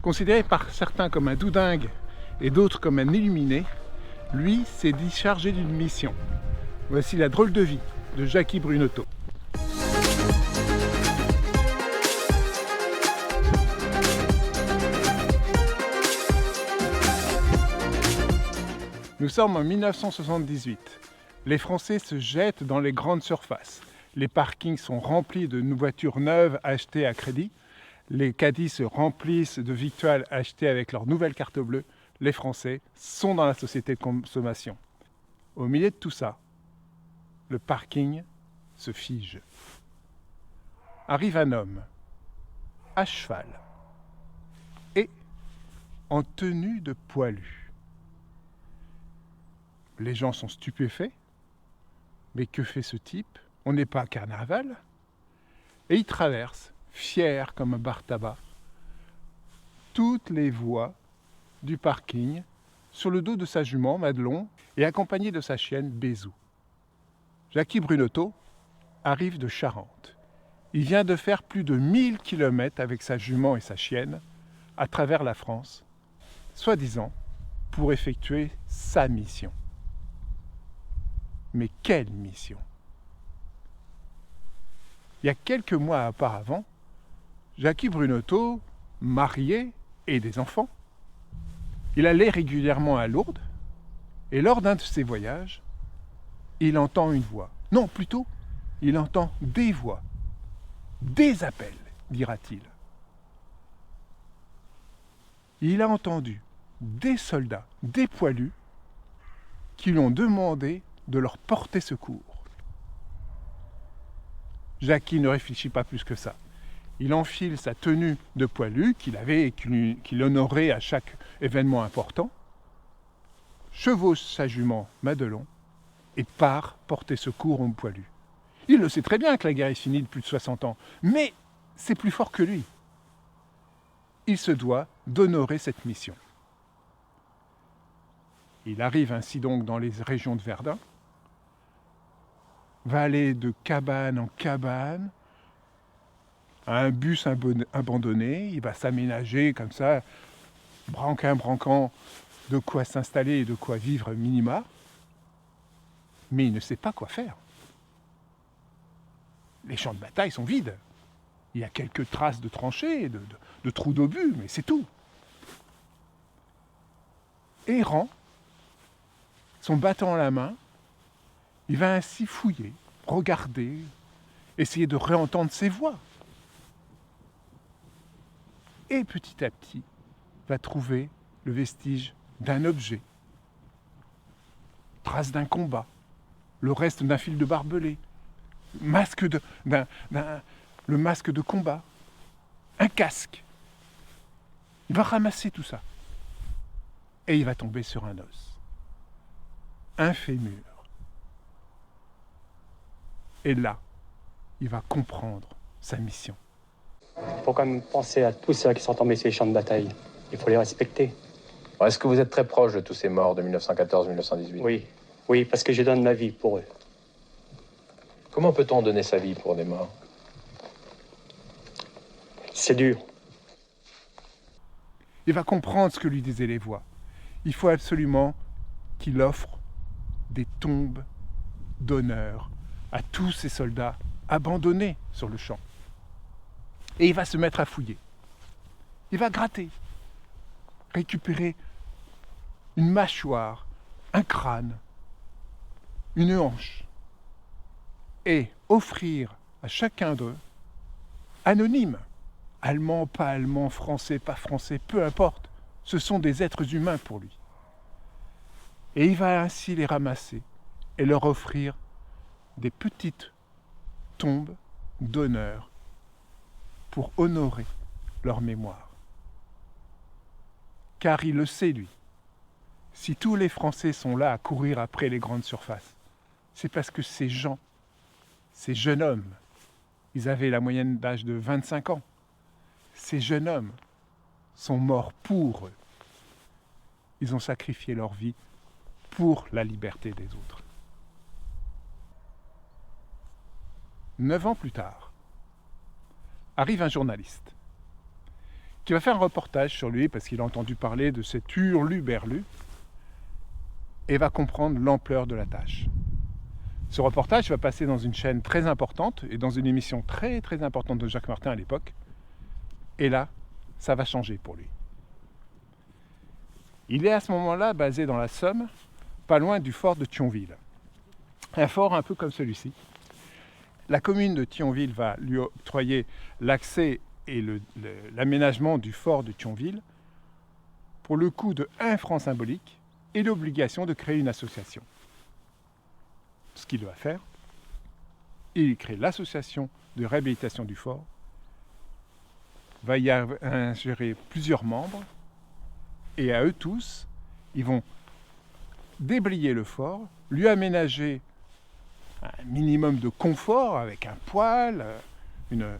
Considéré par certains comme un doudingue et d'autres comme un illuminé, lui s'est dit chargé d'une mission. Voici la drôle de vie de Jacky Brunotto. Nous sommes en 1978. Les Français se jettent dans les grandes surfaces. Les parkings sont remplis de voitures neuves achetées à crédit. Les caddies se remplissent de victuailles achetées avec leur nouvelle carte bleue. Les Français sont dans la société de consommation. Au milieu de tout ça, le parking se fige. Arrive un homme, à cheval, et en tenue de poilu. Les gens sont stupéfaits. Mais que fait ce type? On n'est pas à Carnaval. Et il traverse, fier comme un bar tabac, toutes les voies du parking sur le dos de sa jument Madelon et accompagné de sa chienne Bézou. Jacky Brunotto arrive de Charente. Il vient de faire plus de 1000 km avec sa jument et sa chienne à travers la France, soi-disant pour effectuer sa mission. Mais quelle mission! Il y a quelques mois auparavant, Jacky Brunotto, marié et des enfants, il allait régulièrement à Lourdes et lors d'un de ses voyages, il entend une voix. Non, plutôt, il entend des voix, des appels, dira-t-il. Il a entendu des soldats, des poilus, qui lui ont demandé de leur porter secours. Jacky ne réfléchit pas plus que ça. Il enfile sa tenue de poilu qu'il avait et qu'il honorait à chaque événement important, chevauche sa jument Madelon et part porter secours aux poilus. Il le sait très bien que la guerre est finie depuis plus de 60 ans, mais c'est plus fort que lui. Il se doit d'honorer cette mission. Il arrive ainsi donc dans les régions de Verdun, va aller de cabane en cabane, à un bus abandonné, il va s'aménager comme ça, branquant, de quoi s'installer et de quoi vivre minima, mais il ne sait pas quoi faire. Les champs de bataille sont vides. Il y a quelques traces de tranchées, de trous d'obus, mais c'est tout. Errant, son bâton à la main, il va ainsi fouiller, regarder, essayer de réentendre ses voix. Et petit à petit, va trouver le vestige d'un objet, trace d'un combat, le reste d'un fil de barbelé, le masque de combat, un casque. Il va ramasser tout ça. Et il va tomber sur un os, un fémur. Et là, il va comprendre sa mission. Il faut quand même penser à tous ceux qui sont tombés sur les champs de bataille. Il faut les respecter. Est-ce que vous êtes très proche de tous ces morts de 1914-1918 ? Oui, parce que je donne ma vie pour eux. Comment peut-on donner sa vie pour des morts ? C'est dur. Il va comprendre ce que lui disaient les voix. Il faut absolument qu'il offre des tombes d'honneur à tous ces soldats abandonnés sur le champ. Et il va se mettre à fouiller. Il va gratter, récupérer une mâchoire, un crâne, une hanche, et offrir à chacun d'eux, anonyme, allemand, pas allemand, français, pas français, peu importe, ce sont des êtres humains pour lui. Et il va ainsi les ramasser et leur offrir des petites tombes d'honneur pour honorer leur mémoire. Car il le sait, lui, si tous les Français sont là à courir après les grandes surfaces, c'est parce que ces gens, ces jeunes hommes, ils avaient la moyenne d'âge de 25 ans, ces jeunes hommes sont morts pour eux. Ils ont sacrifié leur vie pour la liberté des autres. 9 ans plus tard, arrive un journaliste qui va faire un reportage sur lui parce qu'il a entendu parler de cet hurluberlu et va comprendre l'ampleur de la tâche. Ce reportage va passer dans une chaîne très importante et dans une émission très très importante de Jacques Martin à l'époque. Et là, ça va changer pour lui. Il est à ce moment-là basé dans la Somme, pas loin du fort de Thionville. Un fort un peu comme celui-ci. La commune de Thionville va lui octroyer l'accès et l'aménagement du fort de Thionville pour le coût de 1 franc symbolique et l'obligation de créer une association. Ce qu'il va faire, il crée l'association de réhabilitation du fort, va y ingérer plusieurs membres, et à eux tous, ils vont déblayer le fort, lui aménager un minimum de confort avec un poêle, une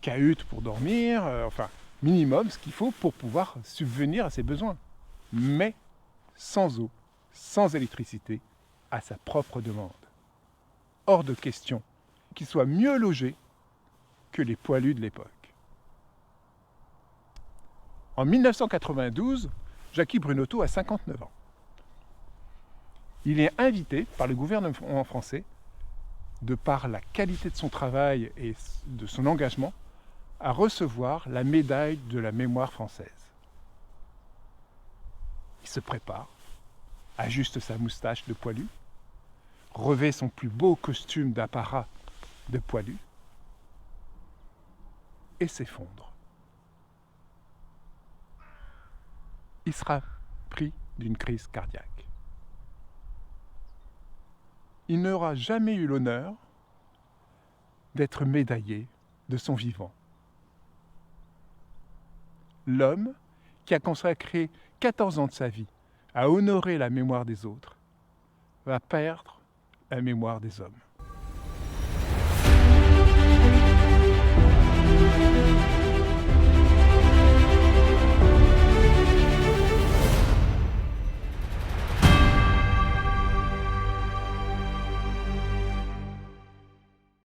cahute pour dormir, enfin, minimum ce qu'il faut pour pouvoir subvenir à ses besoins. Mais sans eau, sans électricité, à sa propre demande. Hors de question qu'il soit mieux logé que les poilus de l'époque. En 1992, Jacky Brunotto a 59 ans. Il est invité par le gouvernement français, de par la qualité de son travail et de son engagement, à recevoir la médaille de la mémoire française. Il se prépare, ajuste sa moustache de poilu, revêt son plus beau costume d'apparat de poilu et s'effondre. Il sera pris d'une crise cardiaque. Il n'aura jamais eu l'honneur d'être médaillé de son vivant. L'homme qui a consacré 14 ans de sa vie à honorer la mémoire des autres va perdre la mémoire des hommes.